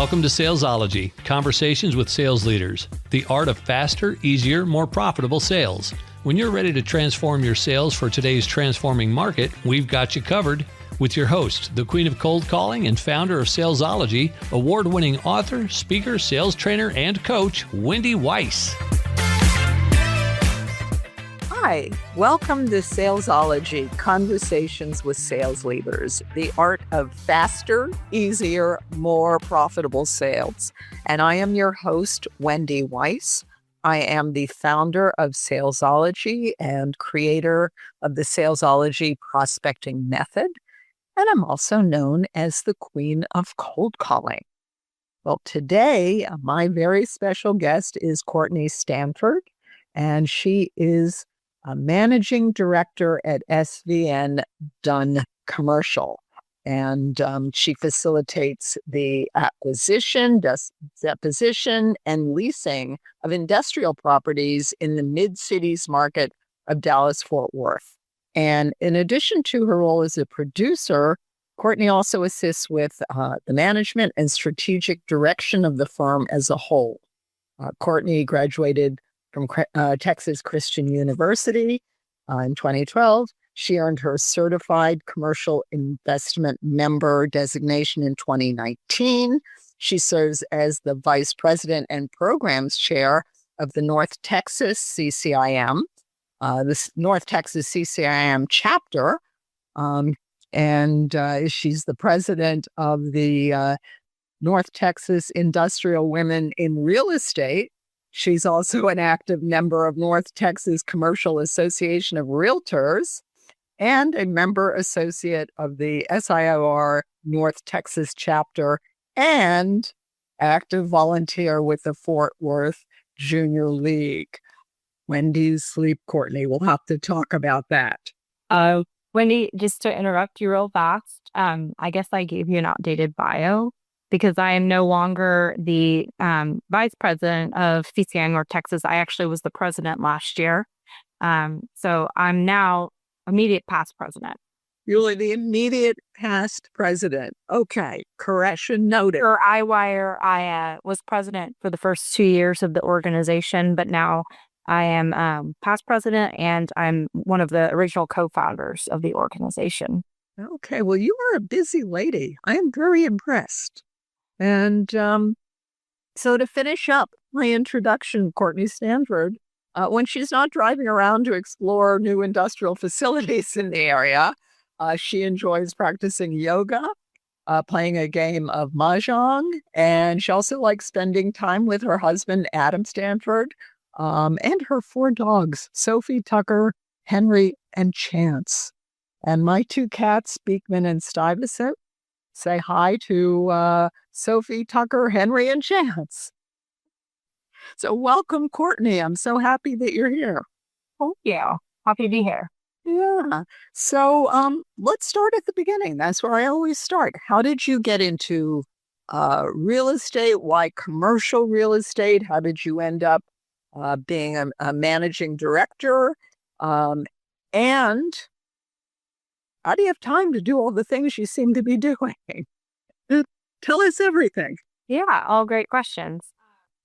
Welcome to Salesology, conversations with sales leaders, the art of faster, easier, more profitable sales. When you're ready to transform your sales for today's transforming market, we've got you covered. With your host, the queen of cold calling and founder of Salesology, award-winning author, speaker, sales trainer, and coach, Wendy Weiss. Hi, welcome to Salesology, Conversations with Sales Leaders, the art of faster, easier, more profitable sales. And I am your host, Wendy Weiss. I am the founder of Salesology and creator of the Salesology prospecting method. And I'm also known as the queen of cold calling. Well, today, my very special guest is Courtney Stanford, and she is a managing director at SVN Dunn Commercial. And she facilitates the acquisition, disposition, and leasing of industrial properties in the mid-cities market of Dallas-Fort Worth. And in addition to her role as a producer, Courtney also assists with the management and strategic direction of the firm as a whole. Courtney graduated from Texas Christian University in 2012. She earned her Certified Commercial Investment Member designation in 2019. She serves as the Vice President and Programs Chair of the North Texas CCIM. This North Texas CCIM chapter, and she's the president of the North Texas Industrial Women in Real Estate. She's also an active member of North Texas Commercial Association of Realtors and a member associate of the SIOR North Texas Chapter and active volunteer with the Fort Worth Junior League. When do you sleep, Courtney? We'll have to talk about that. Wendy, just to interrupt you real fast, I guess I gave you an outdated bio because I am no longer the vice president of CCIM North Texas. I actually was the president last year. So I'm now immediate past president. You're the immediate past president. Okay, correction noted. For IWIRE, I was president for the first 2 years of the organization, but now I am past president, and I'm one of the original co-founders of the organization. Okay, well, you are a busy lady. I am very impressed. And so to finish up my introduction, Courtney Stanford, when she's not driving around to explore new industrial facilities in the area, she enjoys practicing yoga, playing a game of mahjong, and she also likes spending time with her husband, Adam Stanford, and her 4 dogs, Sophie, Tucker, Henry, and Chance. And my 2 cats, Beekman and Stuyvesant. Say hi to Sophie, Tucker, Henry, and Chance. So welcome, Courtney. I'm so happy that you're here. Thank you. Happy to be here. Yeah. So let's start at the beginning. That's where I always start. How did you get into real estate? Why commercial real estate? How did you end up being a managing director? And how do you have time to do all the things you seem to be doing? Tell us everything. Yeah, all great questions.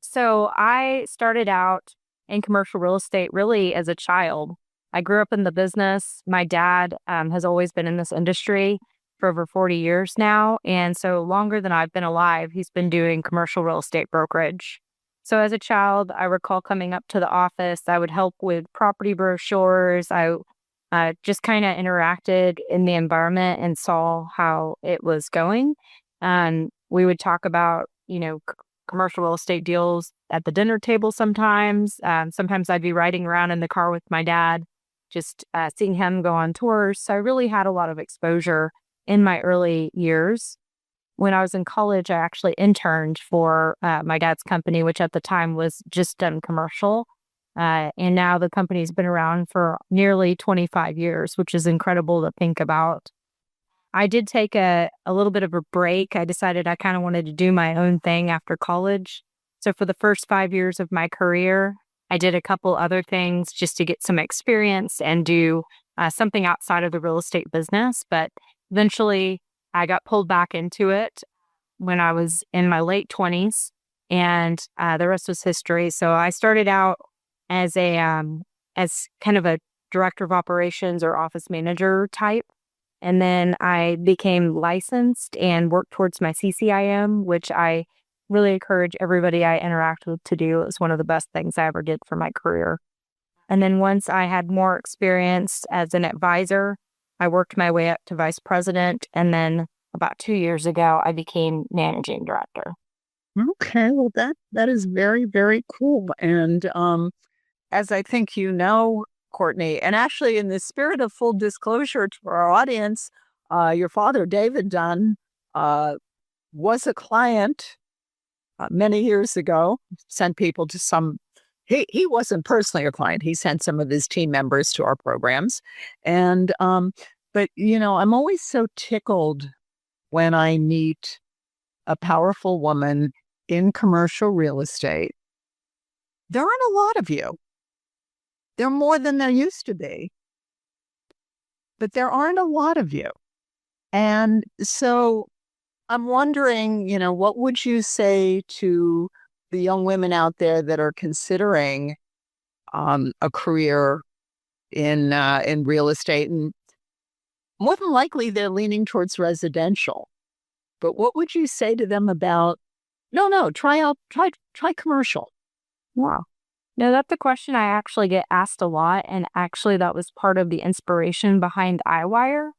So I started out in commercial real estate really as a child. I grew up in the business. My dad has always been in this industry for over 40 years now. And so longer than I've been alive, he's been doing commercial real estate brokerage. So as a child, I recall coming up to the office, I would help with property brochures. I just kind of interacted in the environment and saw how it was going. And we would talk about, commercial real estate deals at the dinner table sometimes. Sometimes I'd be riding around in the car with my dad, just seeing him go on tours. So I really had a lot of exposure in my early years. When I was in college, I actually interned for my dad's company, which at the time was Just Done Commercial. And now the company's been around for nearly 25 years, which is incredible to think about. I did take a little bit of a break. I decided I kind of wanted to do my own thing after college. So for the first 5 years of my career, I did a couple other things just to get some experience and do something outside of the real estate business. But eventually I got pulled back into it. when I was in my late 20s, and the rest was history. So I started out as as kind of a director of operations or office manager type. And then I became licensed and worked towards my CCIM, which I really encourage everybody I interact with to do. It was one of the best things I ever did for my career. And then once I had more experience as an advisor, I worked my way up to vice president. And then about 2 years ago, I became managing director. Okay, well that is very, very cool. And as I think you know, Courtney, and actually in the spirit of full disclosure to our audience, your father, David Dunn, was a client many years ago, sent people to he wasn't personally a client. He sent some of his team members to our programs. And, but I'm always so tickled when I meet a powerful woman in commercial real estate. There aren't a lot of you. There are more than there used to be, but there aren't a lot of you. And so I'm wondering, what would you say to the young women out there that are considering a career in real estate? And more than likely, they're leaning towards residential. But what would you say to them about, no, try commercial? Wow. No, that's a question I actually get asked a lot. And actually, that was part of the inspiration behind IWIRE.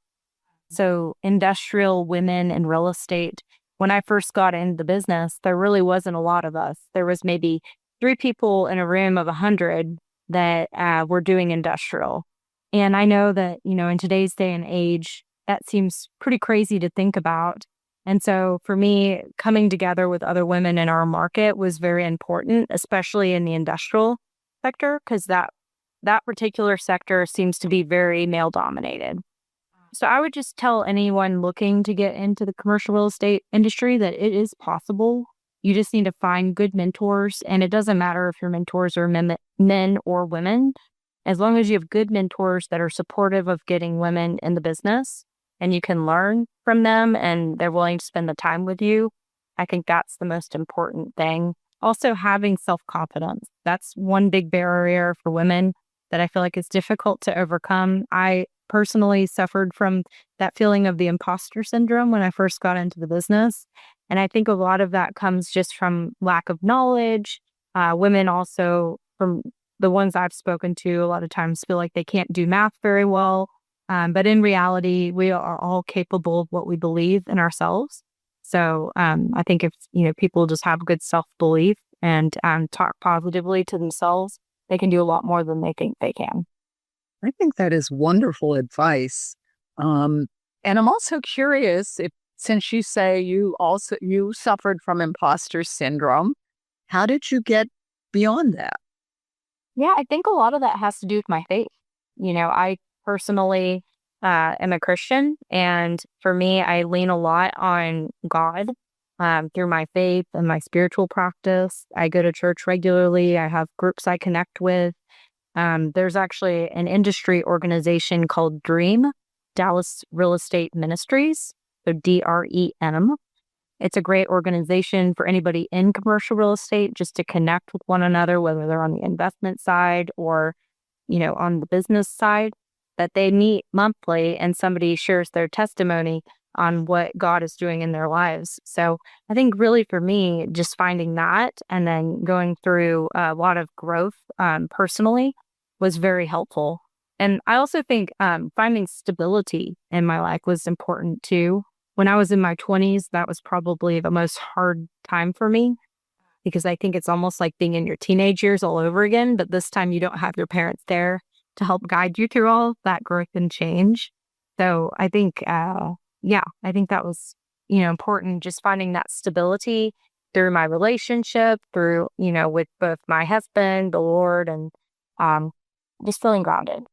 So industrial women in real estate. When I first got into the business, there really wasn't a lot of us. There was maybe 3 people in a room of 100 that were doing industrial. And I know that, in today's day and age, that seems pretty crazy to think about. And so for me, coming together with other women in our market was very important, especially in the industrial sector, because that particular sector seems to be very male dominated. So I would just tell anyone looking to get into the commercial real estate industry that it is possible. You just need to find good mentors. And it doesn't matter if your mentors are men or women. As long as you have good mentors that are supportive of getting women in the business and you can learn from them and they're willing to spend the time with you, I think that's the most important thing. Also, having self-confidence. That's one big barrier for women that I feel like is difficult to overcome. I personally suffered from that feeling of the imposter syndrome when I first got into the business. And I think a lot of that comes just from lack of knowledge. Women also, from the ones I've spoken to, a lot of times feel like they can't do math very well. But in reality, we are all capable of what we believe in ourselves. So I think if people just have good self-belief and talk positively to themselves, they can do a lot more than they think they can. I think that is wonderful advice. And I'm also curious if, since you say you suffered from imposter syndrome, how did you get beyond that? Yeah, I think a lot of that has to do with my faith. I personally am a Christian, and for me, I lean a lot on God through my faith and my spiritual practice. I go to church regularly. I have groups I connect with. There's actually an industry organization called DREAM, Dallas Real Estate Ministries, so DREM. It's a great organization for anybody in commercial real estate just to connect with one another, whether they're on the investment side or, on the business side, that they meet monthly and somebody shares their testimony on what God is doing in their lives. So I think really for me, just finding that and then going through a lot of growth personally was very helpful. And I also think finding stability in my life was important too. When I was in my 20s, that was probably the most hard time for me because I think it's almost like being in your teenage years all over again. But this time you don't have your parents there to help guide you through all that growth and change. So I think, I think that was, important, just finding that stability through my relationship, through, with both my husband, the Lord, and just feeling grounded.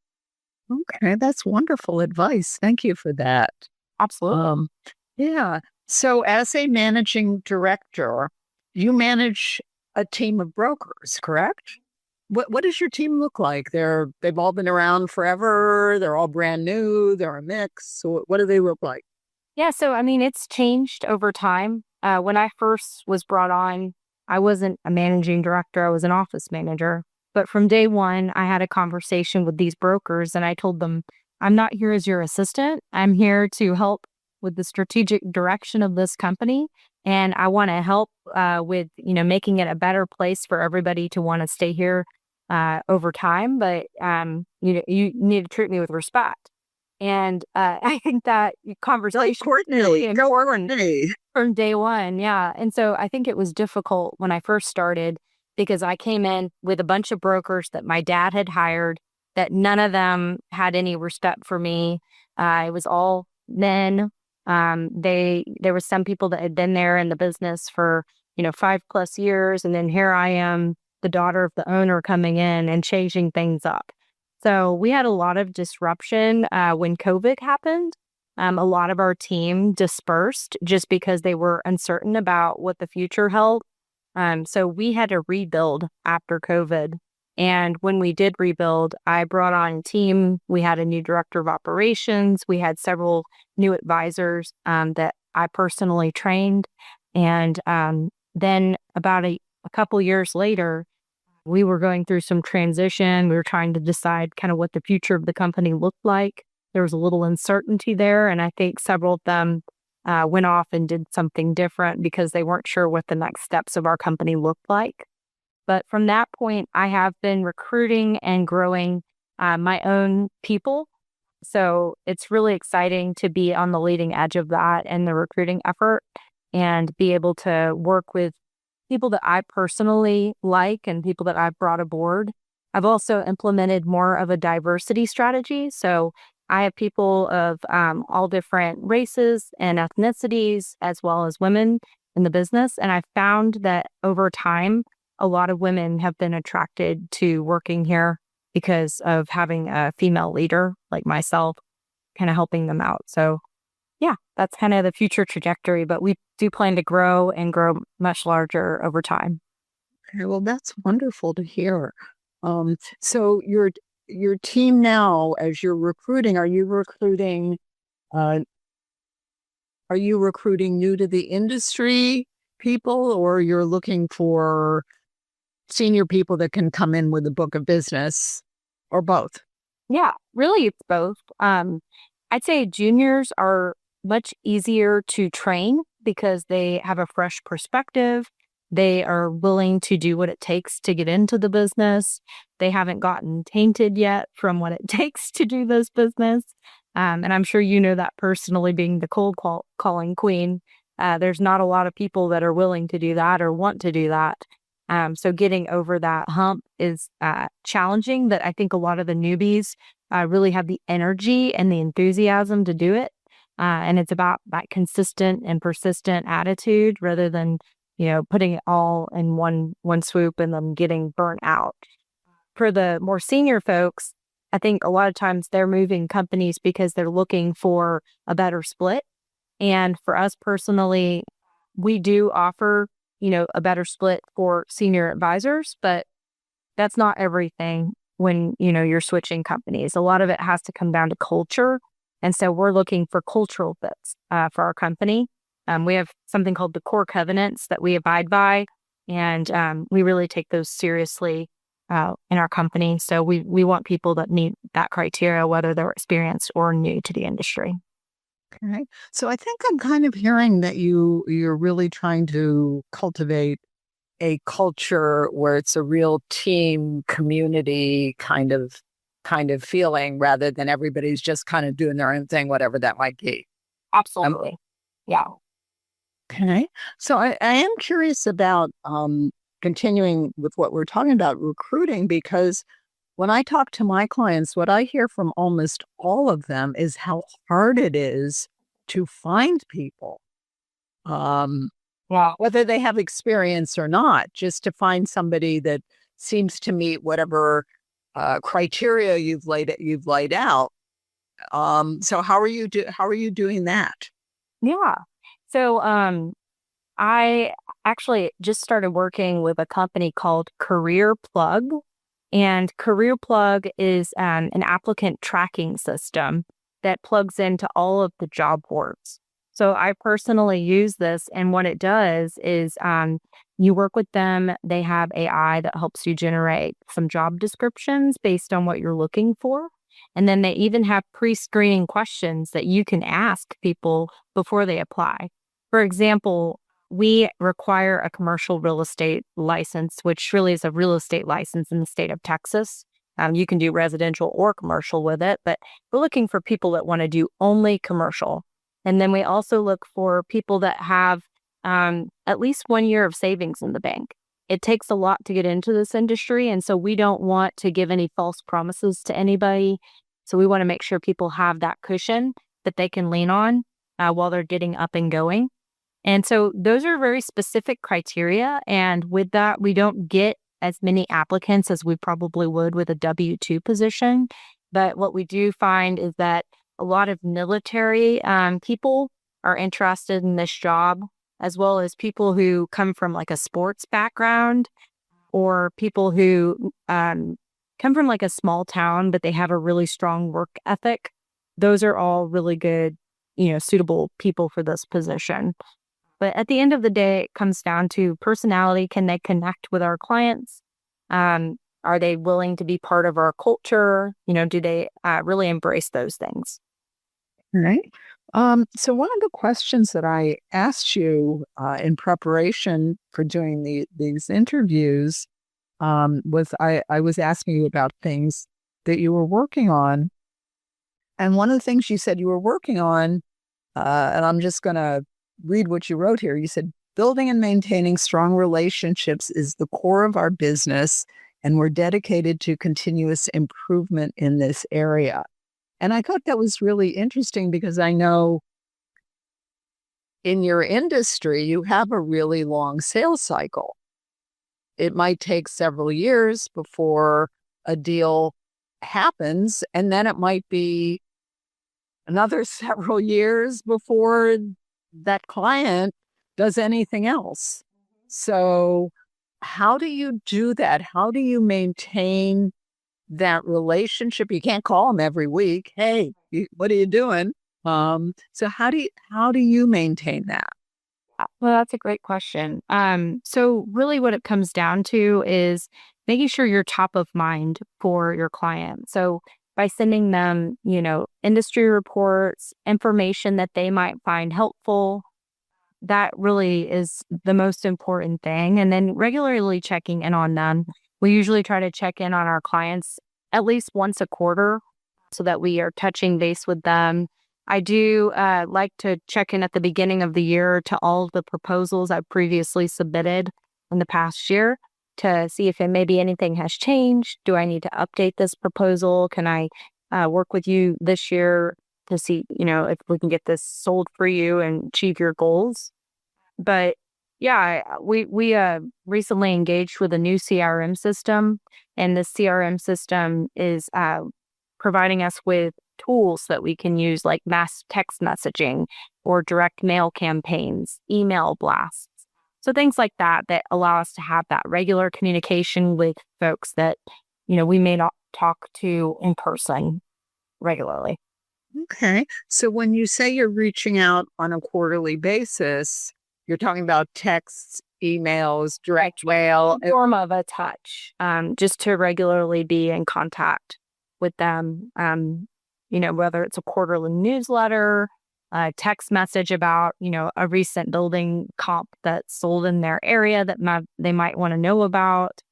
Okay, that's wonderful advice. Thank you for that. Absolutely. Yeah. So as a managing director, you manage a team of brokers, correct? What does your team look like? They've all been around forever. They're all brand new. They're a mix. So what do they look like? Yeah. So, it's changed over time. When I first was brought on, I wasn't a managing director, I was an office manager. But from day one, I had a conversation with these brokers and I told them, I'm not here as your assistant. I'm here to help with the strategic direction of this company. And I want to help with, making it a better place for everybody to want to stay here over time. But, you need to treat me with respect. And I think that conversation Courtney, go on. from day one. Yeah. And so I think it was difficult when I first started because I came in with a bunch of brokers that my dad had hired that none of them had any respect for me. It was all men. There was some people that had been there in the business for, 5+ years. And then here I am, the daughter of the owner, coming in and changing things up. So we had a lot of disruption when COVID happened. A lot of our team dispersed just because they were uncertain about what the future held. So we had to rebuild after COVID. And when we did rebuild, I brought on a team. We had a new director of operations. We had several new advisors that I personally trained. And then about a couple years later, we were going through some transition. We were trying to decide kind of what the future of the company looked like. There was a little uncertainty there. And I think several of them went off and did something different because they weren't sure what the next steps of our company looked like. But from that point, I have been recruiting and growing my own people. So it's really exciting to be on the leading edge of that and the recruiting effort and be able to work with people that I personally like and people that I've brought aboard. I've also implemented more of a diversity strategy. So I have people of all different races and ethnicities, as well as women in the business. And I found that over time, a lot of women have been attracted to working here because of having a female leader like myself, kind of helping them out. So yeah, that's kind of the future trajectory, but we do plan to grow and grow much larger over time. Okay, well, that's wonderful to hear. So your team now, as you're recruiting, are you recruiting new to the industry people, or you're looking for senior people that can come in with a book of business, or both? Yeah, really, it's both. I'd say juniors are much easier to train because they have a fresh perspective. They are willing to do what it takes to get into the business. They haven't gotten tainted yet from what it takes to do this business. And I'm sure you know that personally, being the cold calling queen. There's not a lot of people that are willing to do that or want to do that. So getting over that hump is challenging, but I think a lot of the newbies really have the energy and the enthusiasm to do it. And it's about that consistent and persistent attitude rather than, putting it all in one swoop and then getting burnt out. For the more senior folks, I think a lot of times they're moving companies because they're looking for a better split. And for us personally, we do offer, a better split for senior advisors, but that's not everything when, you're switching companies. A lot of it has to come down to culture. And so we're looking for cultural fits for our company. We have something called the core covenants that we abide by, and we really take those seriously in our company. So we want people that meet that criteria, whether they're experienced or new to the industry. Okay. So I think I'm kind of hearing that you're really trying to cultivate a culture where it's a real team community kind of feeling, rather than everybody's just kind of doing their own thing, whatever that might be. Absolutely. Yeah. Okay. So I am curious about continuing with what we're talking about, recruiting, because when I talk to my clients, what I hear from almost all of them is how hard it is to find people. Wow. Whether they have experience or not, just to find somebody that seems to meet whatever criteria you've laid out. So how are you doing that? Yeah. So I actually just started working with a company called Career Plug. And Career Plug is an applicant tracking system that plugs into all of the job boards. So I personally use this, and what it does is you work with them. They have AI that helps you generate some job descriptions based on what you're looking for. And then they even have pre-screening questions that you can ask people before they apply. For example, we require a commercial real estate license, which really is a real estate license in the state of Texas. You can do residential or commercial with it, but we're looking for people that want to do only commercial. And then we also look for people that have at least 1 year of savings in the bank. It takes a lot to get into this industry, and so we don't want to give any false promises to anybody. So we want to make sure people have that cushion that they can lean on while they're getting up and going. And so those are very specific criteria. And with that, we don't get as many applicants as we probably would with a W-2 position. But what we do find is that a lot of military people are interested in this job, as well as people who come from like a sports background, or people who come from like a small town, but they have a really strong work ethic. Those are all really good, suitable people for this position. But at the end of the day, it comes down to personality. Can they connect with our clients? Are they willing to be part of our culture? Do they really embrace those things? All right. So one of the questions that I asked you in preparation for doing these interviews was I was asking you about things that you were working on. And one of the things you said you were working on, and I'm just going to read what you wrote here. You said, building and maintaining strong relationships is the core of our business, and we're dedicated to continuous improvement in this area. And I thought that was really interesting because I know in your industry, you have a really long sales cycle. It might take several years before a deal happens, and then it might be another several years before that client does anything else. So how do you do that? How do you maintain that relationship? You can't call them every week. Hey, what are you doing? So how do you maintain that? Well, that's a great question. So really what it comes down to is making sure you're top of mind for your client. So by sending them, industry reports, information that they might find helpful, that really is the most important thing. And then regularly checking in on them. We usually try to check in on our clients at least once a quarter so that we are touching base with them. I do like to check in at the beginning of the year to all of the proposals I've previously submitted in the past year to see if maybe anything has changed. Do I need to update this proposal? Can I work with you this year to see, if we can get this sold for you and achieve your goals? But yeah, we recently engaged with a new CRM system, and this CRM system is providing us with tools that we can use, like mass text messaging or direct mail campaigns, email blasts. So things like that allow us to have that regular communication with folks that, we may not talk to in person regularly. Okay. So when you say you're reaching out on a quarterly basis, you're talking about texts, emails, direct mail. Form of a touch, just to regularly be in contact with them. Whether it's a quarterly newsletter, a text message about, a recent building comp that's sold in their area that they might want to know about,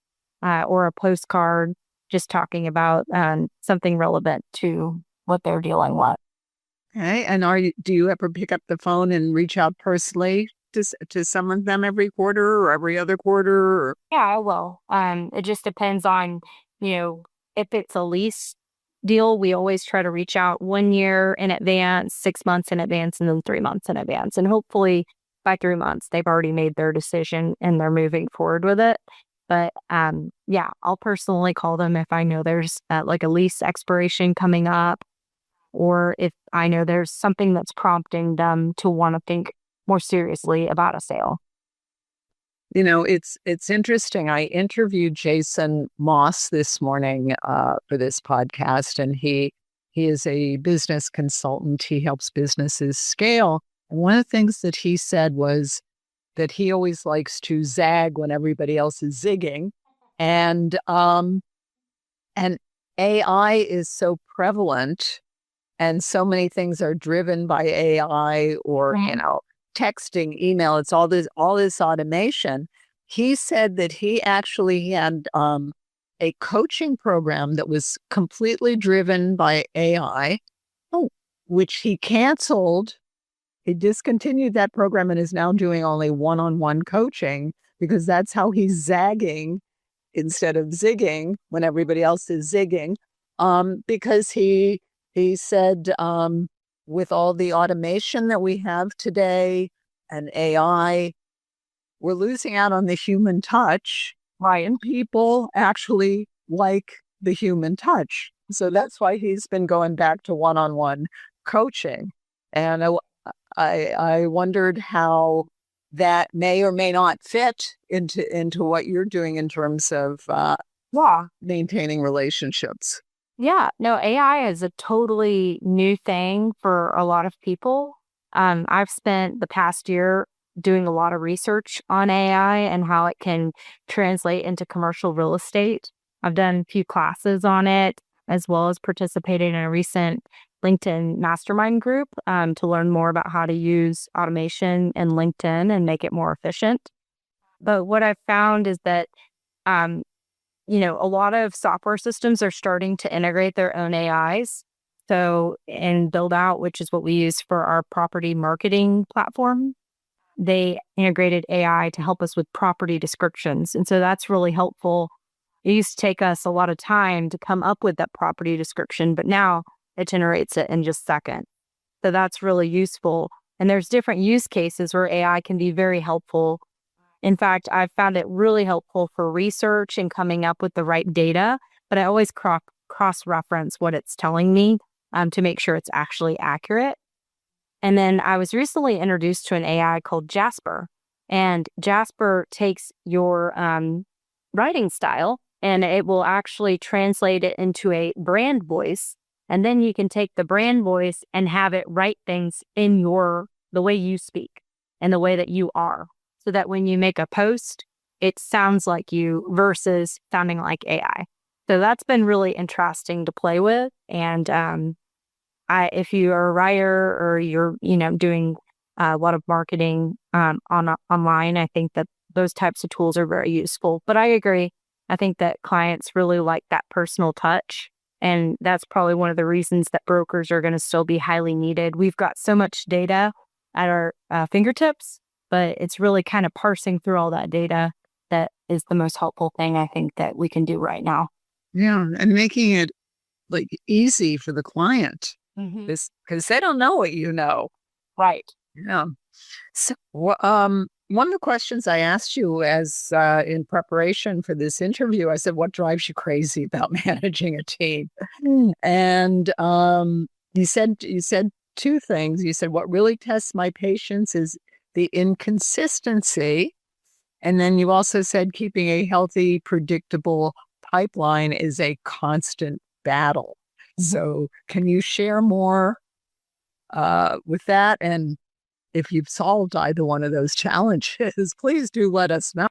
or a postcard just talking about something relevant to what they're dealing with. Okay. And do you ever pick up the phone and reach out personally to some of them every quarter or every other quarter? Or? Yeah, I will. It just depends on, if it's a lease deal, we always try to reach out 1 year in advance, 6 months in advance, and then 3 months in advance. And hopefully by 3 months, they've already made their decision and they're moving forward with it. But yeah, I'll personally call them if I know there's like a lease expiration coming up, or if I know there's something that's prompting them to want to think more seriously about a sale. It's interesting. I interviewed Jason Moss this morning for this podcast, and he is a business consultant. He helps businesses scale. And one of the things that he said was that he always likes to zag when everybody else is zigging. And AI is so prevalent and so many things are driven by AI or, texting, email, it's all this automation. He said that he actually had a coaching program that was completely driven by AI, which he canceled. He discontinued that program and is now doing only one-on-one coaching because that's how he's zagging instead of zigging when everybody else is zigging. Because he said, with all the automation that we have today and AI, we're losing out on the human touch. Right. And people actually like the human touch. So that's why he's been going back to one-on-one coaching. And I wondered how that may or may not fit into what you're doing in terms of maintaining relationships. Yeah, no, AI is a totally new thing for a lot of people. I've spent the past year doing a lot of research on AI and how it can translate into commercial real estate. I've done a few classes on it, as well as participated in a recent LinkedIn mastermind group to learn more about how to use automation in LinkedIn and make it more efficient. But what I've found is that a lot of software systems are starting to integrate their own AIs. So in Build Out, which is what we use for our property marketing platform, they integrated AI to help us with property descriptions. And so that's really helpful. It used to take us a lot of time to come up with that property description, but now it generates it in just seconds. So that's really useful. And there's different use cases where AI can be very helpful. In fact, I've found it really helpful for research and coming up with the right data, but I always cross-reference what it's telling me to make sure it's actually accurate. And then I was recently introduced to an AI called Jasper, and Jasper takes your writing style and it will actually translate it into a brand voice. And then you can take the brand voice and have it write things in the way you speak and the way that you are, so that when you make a post, it sounds like you versus sounding like AI. So that's been really interesting to play with. And if you are a writer or you're, doing a lot of marketing online, I think that those types of tools are very useful. But I agree. I think that clients really like that personal touch. And that's probably one of the reasons that brokers are going to still be highly needed. We've got so much data at our fingertips, but it's really kind of parsing through all that data that is the most helpful thing I think that we can do right now. Yeah, and making it easy for the client, because they don't know what you know. Right. Yeah. So, one of the questions I asked you as in preparation for this interview, I said, "What drives you crazy about managing a team?" And you said two things. You said, "What really tests my patience is the inconsistency," and then you also said, "Keeping a healthy, predictable pipeline is a constant battle." So, can you share more with that? And if you've solved either one of those challenges, please do let us know.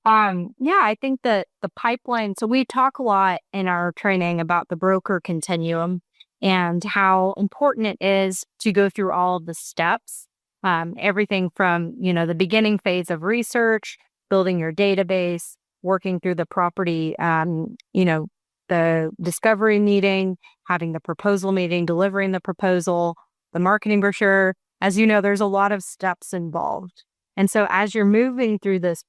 I think that the pipeline, so we talk a lot in our training about the broker continuum and how important it is to go through all of the steps, everything from, the beginning phase of research, building your database, working through the property, the discovery meeting, having the proposal meeting, delivering the proposal, the marketing brochure. As you know, there's a lot of steps involved. And so as you're moving through this,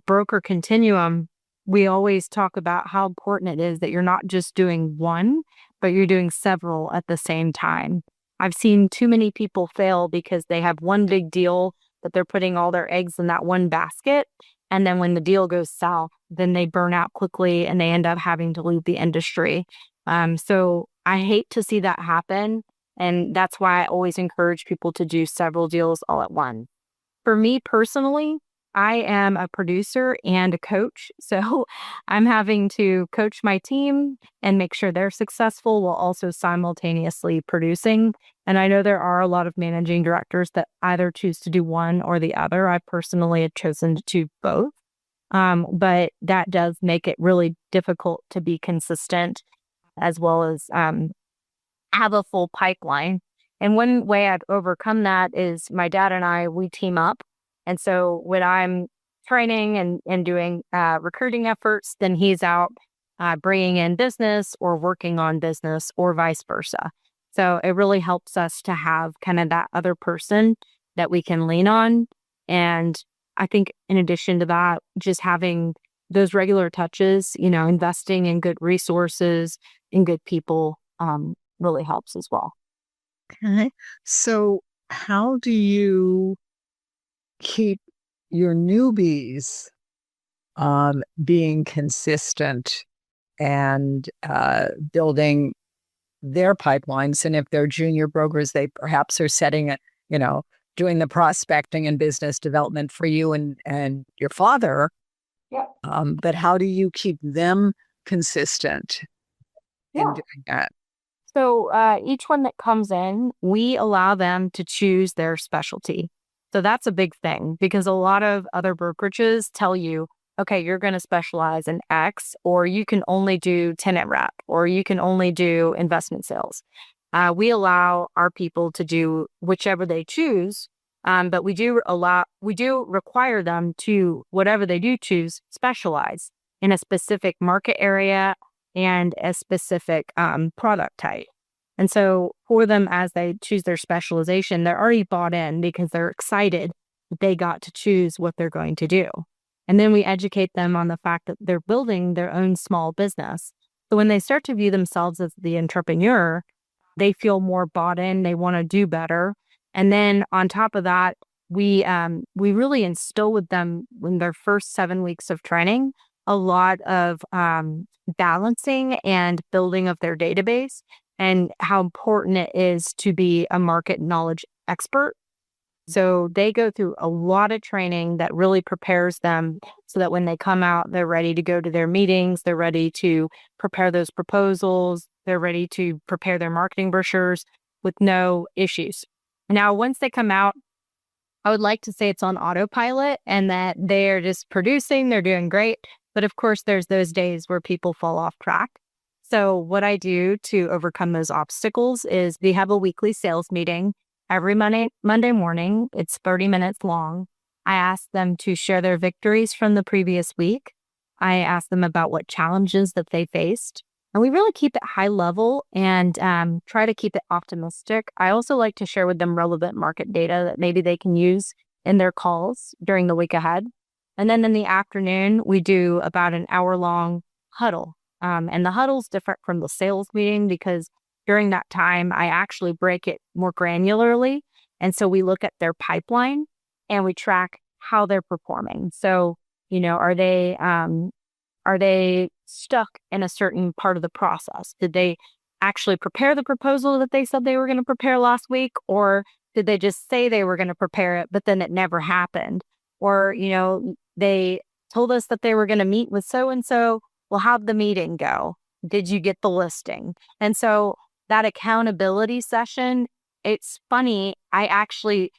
broker continuum, we always talk about how important it is that you're not just doing one, but you're doing several at the same time. I've seen too many people fail because they have one big deal that they're putting all their eggs in that one basket. And then when the deal goes south, then they burn out quickly and they end up having to leave the industry. So I hate to see that happen. And that's why I always encourage people to do several deals all at once. For me personally, I am a producer and a coach. So I'm having to coach my team and make sure they're successful while also simultaneously producing. And I know there are a lot of managing directors that either choose to do one or the other. I personally have chosen to do both. But that does make it really difficult to be consistent as well as have a full pipeline. And one way I've overcome that is my dad and we team up. And so when I'm training and doing recruiting efforts, then he's out bringing in business or working on business or vice versa. So it really helps us to have kind of that other person that we can lean on. And I think in addition to that, just having those regular touches, investing in good resources and good people really helps as well. Okay. So how do you keep your newbies being consistent and building their pipelines? And if they're junior brokers, they perhaps are setting it, doing the prospecting and business development for you and your father. Yeah. But how do you keep them consistent in doing that? So each one that comes in, we allow them to choose their specialty. So that's a big thing because a lot of other brokerages tell you, okay, you're going to specialize in X, or you can only do tenant rep, or you can only do investment sales. We allow our people to do whichever they choose, but we do require them to, whatever they do choose, specialize in a specific market area and a specific product type. And so for them, as they choose their specialization, they're already bought in because they're excited that they got to choose what they're going to do. And then we educate them on the fact that they're building their own small business. So when they start to view themselves as the entrepreneur, they feel more bought in, they want to do better. And then on top of that, we really instill with them in their first 7 weeks of training a lot of balancing and building of their database and how important it is to be a market knowledge expert. So they go through a lot of training that really prepares them so that when they come out, they're ready to go to their meetings, they're ready to prepare those proposals, they're ready to prepare their marketing brochures with no issues. Now, once they come out, I would like to say it's on autopilot and that they're just producing, they're doing great. But of course, there's those days where people fall off track. So what I do to overcome those obstacles is we have a weekly sales meeting every Monday morning. It's 30 minutes long. I ask them to share their victories from the previous week. I ask them about what challenges that they faced. And we really keep it high level and try to keep it optimistic. I also like to share with them relevant market data that maybe they can use in their calls during the week ahead. And then in the afternoon, we do about an hour-long huddle. And the huddle's different from the sales meeting because during that time, I actually break it more granularly. And so we look at their pipeline and we track how they're performing. So, are they stuck in a certain part of the process? Did they actually prepare the proposal that they said they were going to prepare last week? Or did they just say they were going to prepare it, but then it never happened? Or, they told us that they were going to meet with so-and-so. Well, how'd the meeting go? Did you get the listing? And so that accountability session, it's funny, I actually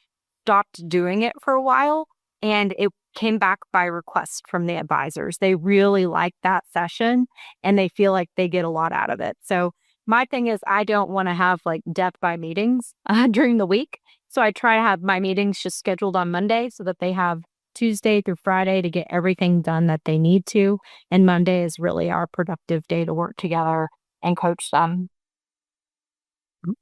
stopped doing it for a while and it came back by request from the advisors. They really like that session and they feel like they get a lot out of it. So my thing is I don't want to have like death by meetings during the week. So I try to have my meetings just scheduled on Monday so that they have Tuesday through Friday to get everything done that they need to. And Monday is really our productive day to work together and coach them.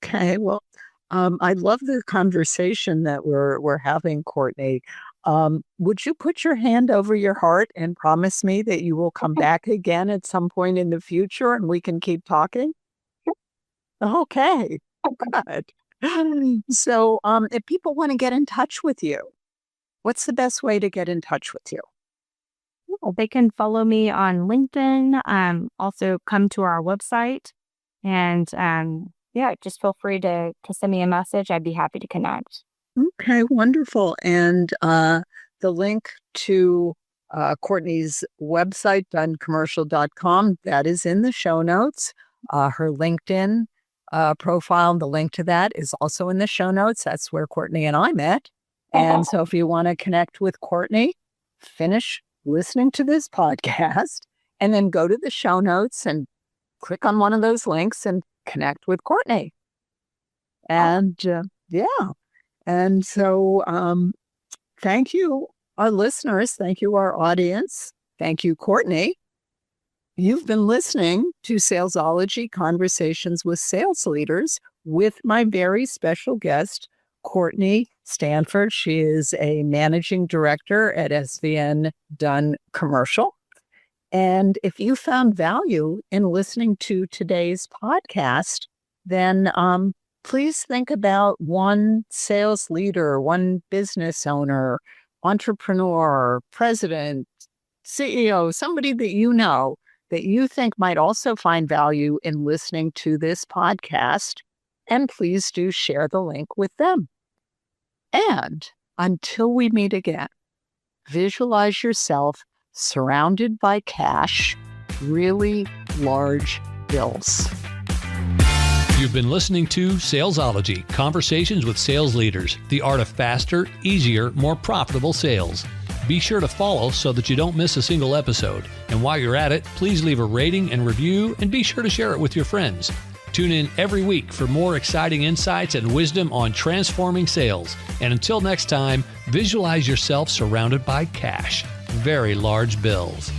Okay. Well, I love the conversation that we're having, Courtney. Would you put your hand over your heart and promise me that you will come back again at some point in the future and we can keep talking? Okay. Good. So, if people want to get in touch with you, what's the best way to get in touch with you? They can follow me on LinkedIn. Also come to our website and just feel free to send me a message. I'd be happy to connect. Okay, wonderful. And the link to Courtney's website, duncommercial.com, that is in the show notes. Her LinkedIn profile, the link to that is also in the show notes. That's where Courtney and I met. And so if you want to connect with Courtney, finish listening to this podcast and then go to the show notes and click on one of those links and connect with Courtney. And And so thank you, our listeners. Thank you, our audience. Thank you, Courtney. You've been listening to Salesology Conversations with Sales Leaders with my very special guest, Courtney Stanford. She is a managing director at SVN Dunn Commercial. And if you found value in listening to today's podcast, then please think about one sales leader, one business owner, entrepreneur, president, CEO, somebody that you know that you think might also find value in listening to this podcast. And please do share the link with them. And until we meet again, visualize yourself surrounded by cash, really large bills. You've been listening to Salesology, Conversations with Sales Leaders, the art of faster, easier, more profitable sales. Be sure to follow so that you don't miss a single episode. And while you're at it, please leave a rating and review and be sure to share it with your friends. Tune in every week for more exciting insights and wisdom on transforming sales. And until next time, visualize yourself surrounded by cash, very large bills.